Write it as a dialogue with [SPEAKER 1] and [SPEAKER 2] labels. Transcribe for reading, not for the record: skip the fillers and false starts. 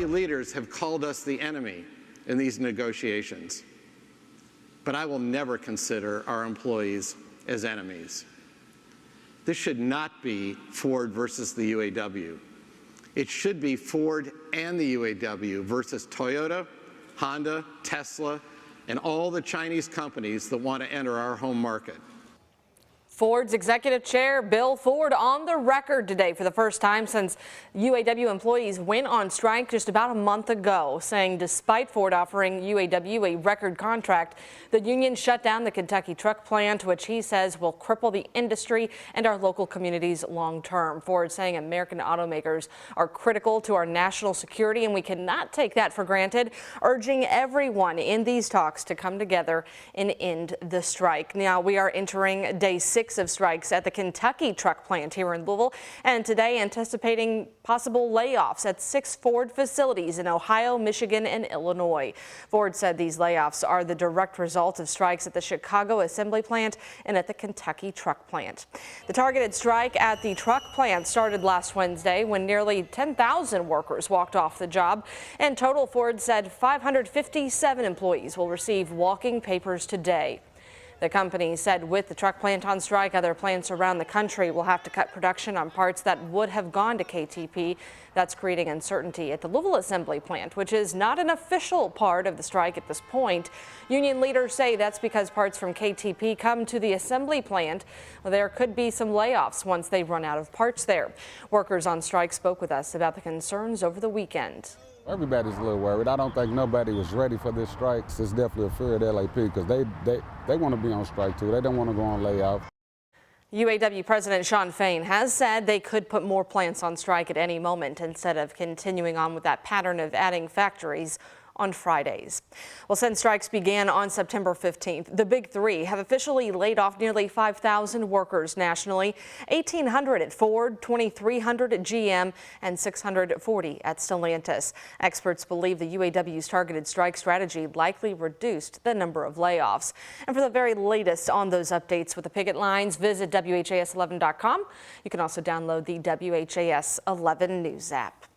[SPEAKER 1] Leaders have called us the enemy in these negotiations, but I will never consider our employees as enemies. This should not be Ford versus the UAW. It should be Ford and the UAW versus Toyota, Honda, Tesla, and all the Chinese companies that want to enter our home market.
[SPEAKER 2] Ford's executive chair, Bill Ford, on the record today for the first time since UAW employees went on strike just about a month ago, saying despite Ford offering UAW a record contract, the union shut down the Kentucky truck plant, which he says will cripple the industry and our local communities long term. Ford saying American automakers are critical to our national security and we cannot take that for granted, urging everyone in these talks to come together and end the strike. Now we are entering day 6 of strikes at the Kentucky truck plant here in Louisville, and today anticipating possible layoffs at 6 Ford facilities in Ohio, Michigan, and Illinois. Ford said these layoffs are the direct result of strikes at the Chicago assembly plant and at the Kentucky truck plant. The targeted strike at the truck plant started last Wednesday when nearly 10,000 workers walked off the job. In total, Ford said 557 employees will receive walking papers today. The company said with the truck plant on strike, other plants around the country will have to cut production on parts that would have gone to KTP. That's creating uncertainty at the Louisville assembly plant, which is not an official part of the strike at this point. Union leaders say that's because parts from KTP come to the assembly plant. There could be some layoffs once they run out of parts there. Workers on strike spoke with us about the concerns over the weekend.
[SPEAKER 3] Everybody's a little worried. I don't think nobody was ready for this strike. It's definitely a fear of LAP because they want to be on strike too. They don't want to go on layoff.
[SPEAKER 2] UAW President Shawn Fain has said they could put more plants on strike at any moment instead of continuing on with that pattern of adding factories on Fridays. Well, since strikes began on September 15th, the Big Three have officially laid off nearly 5,000 workers nationally, 1,800 at Ford, 2,300 at GM, and 640 at Stellantis. Experts believe the UAW's targeted strike strategy likely reduced the number of layoffs. And for the very latest on those updates with the picket lines, visit WHAS11.com. You can also download the WHAS 11 News app.